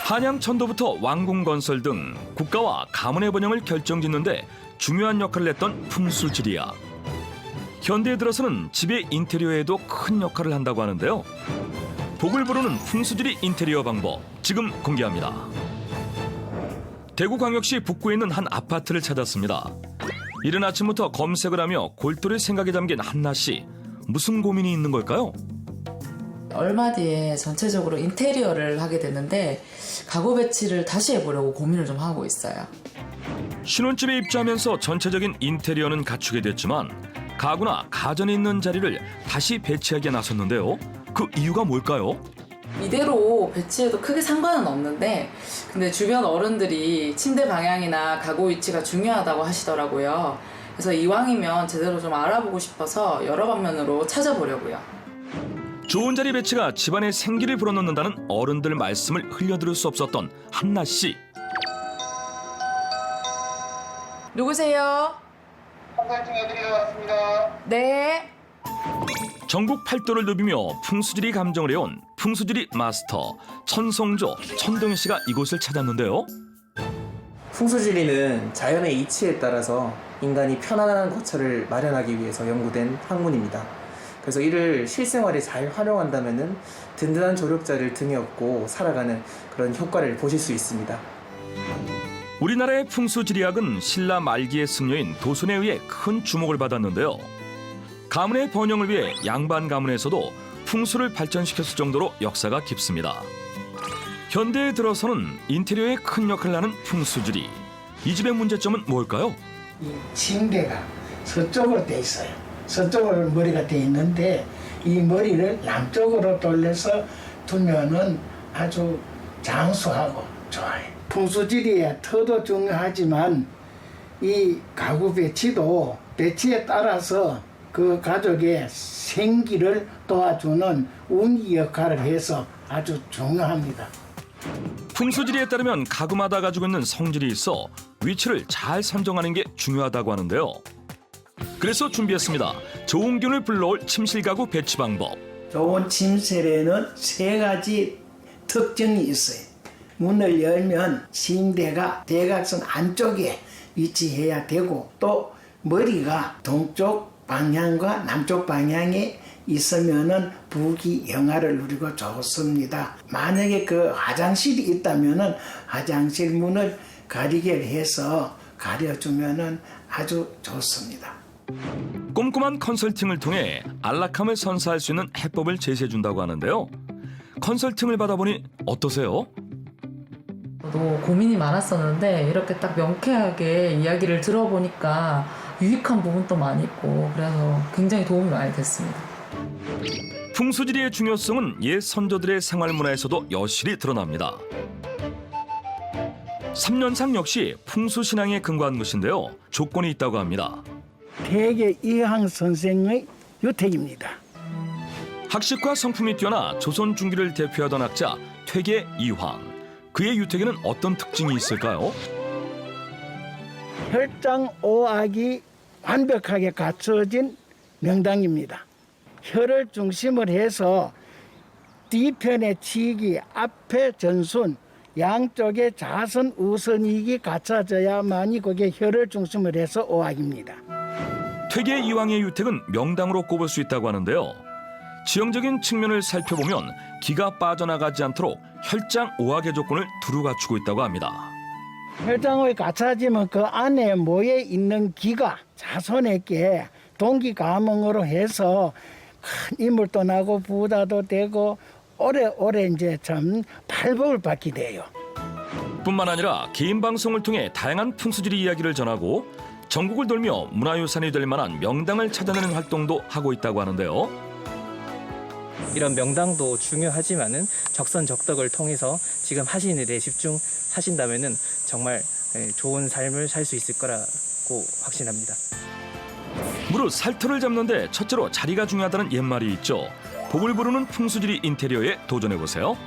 한양 천도부터 왕궁건설 등 국가와 가문의 번영을 결정짓는데 중요한 역할을 했던 풍수지리야. 현대에 들어서는 집의 인테리어에도 큰 역할을 한다고 하는데요. 복을 부르는 풍수지리 인테리어 방법 지금 공개합니다. 대구광역시 북구에 있는 한 아파트를 찾았습니다. 이른 아침부터 검색을 하며 골똘히 생각에 담긴 한나 씨. 무슨 고민이 있는 걸까요? 얼마 뒤에 전체적으로 인테리어를 하게 됐는데 가구 배치를 다시 해보려고 고민을 좀 하고 있어요. 신혼집에 입주하면서 전체적인 인테리어는 갖추게 됐지만 가구나 가전이 있는 자리를 다시 배치하기에 나섰는데요. 그 이유가 뭘까요? 이대로 배치해도 크게 상관은 없는데 근데 주변 어른들이 침대 방향이나 가구 위치가 중요하다고 하시더라고요. 그래서 이왕이면 제대로 좀 알아보고 싶어서 여러 방면으로 찾아보려고요. 좋은 자리 배치가 집안에 생기를 불어넣는다는 어른들 말씀을 흘려들을 수 없었던 한나 씨. 누구세요? 컨설팅 해드리러 왔습니다. 네. 전국 팔도를 누비며 풍수지리 감정을 해온 풍수지리 마스터 천성조 천동희 씨가 이곳을 찾았는데요. 풍수지리는 자연의 이치에 따라서 인간이 편안한 거처를 마련하기 위해서 연구된 학문입니다. 그래서 이를 실생활에 잘 활용한다면 든든한 조력자를 등에 업고 살아가는 그런 효과를 보실 수 있습니다. 우리나라의 풍수지리학은 신라 말기의 승려인 도손에 의해 큰 주목을 받았는데요. 가문의 번영을 위해 양반 가문에서도 풍수를 발전시켰을 정도로 역사가 깊습니다. 현대에 들어서는 인테리어에 큰 역할을 하는 풍수지리. 이 집의 문제점은 뭘까요? 이 침대가 서쪽으로 돼 있어요. 서쪽으로 머리가 돼 있는데 이 머리를 남쪽으로 돌려서 두면은 아주 장수하고 좋아요. 풍수지리의 터도 중요하지만 이 가구 배치에 따라서 그 가족의 생기를 도와주는 운기 역할을 해서 아주 중요합니다. 풍수지리에 따르면 가구마다 가지고 있는 성질이 있어 위치를 잘 선정하는 게 중요하다고 하는데요. 그래서 준비했습니다. 좋은 기운을 불러올 침실 가구 배치 방법. 좋은 침실에는 세 가지 특징이 있어요. 문을 열면 침대가 대각선 안쪽에 위치해야 되고 또 머리가 동쪽 방향과 남쪽 방향에 있으면은 부귀 영화를 누리고 좋습니다. 만약에 그 화장실이 있다면은 화장실 문을 가리개를 해서 가려주면은 아주 좋습니다. 꼼꼼한 컨설팅을 통해 안락함을 선사할 수 있는 해법을 제시해준다고 하는데요. 컨설팅을 받아보니 어떠세요? 저도 고민이 많았었는데 이렇게 딱 명쾌하게 이야기를 들어보니까 유익한 부분도 많이 있고 그래서 굉장히 도움이 많이 됐습니다. 풍수지리의 중요성은 옛 선조들의 생활문화에서도 여실히 드러납니다. 삼년상 역시 풍수신앙에 근거한 것인데요. 조건이 있다고 합니다. 대개 이항 선생의 유택입니다. 학식과 성품이 뛰어나 조선 중기를 대표하던 학자 퇴계 이황. 그의 유택에는 어떤 특징이 있을까요? 혈장 오악이 완벽하게 갖춰진 명당입니다. 혈을 중심으로 해서 뒤편에 치기, 앞에 전순, 양쪽에 자선 우선이익이 갖춰져야만이 그게 혈을 중심으로 해서 오악입니다. 퇴계 이황의 유택은 명당으로 꼽을 수 있다고 하는데요. 지형적인 측면을 살펴보면 기가 빠져나가지 않도록 혈장 오악의 조건을 두루 갖추고 있다고 합니다. 혈장이 갖춰지면 그 안에 모여 있는 기가 자손에게 동기감흥으로 해서 큰 인물도 나고 부자도 되고 오래오래 이제 참 발복을 받게 돼요. 뿐만 아니라 개인 방송을 통해 다양한 풍수지리 이야기를 전하고 전국을 돌며 문화유산이 될 만한 명당을 찾아내는 활동도 하고 있다고 하는데요. 이런 명당도 중요하지만은 적선적덕을 통해서 지금 하시는 일에 집중하신다면은 정말 좋은 삶을 살 수 있을 거라고 확신합니다. 무릇 살터를 잡는데 첫째로 자리가 중요하다는 옛말이 있죠. 복을 부르는 풍수지리 인테리어에 도전해보세요.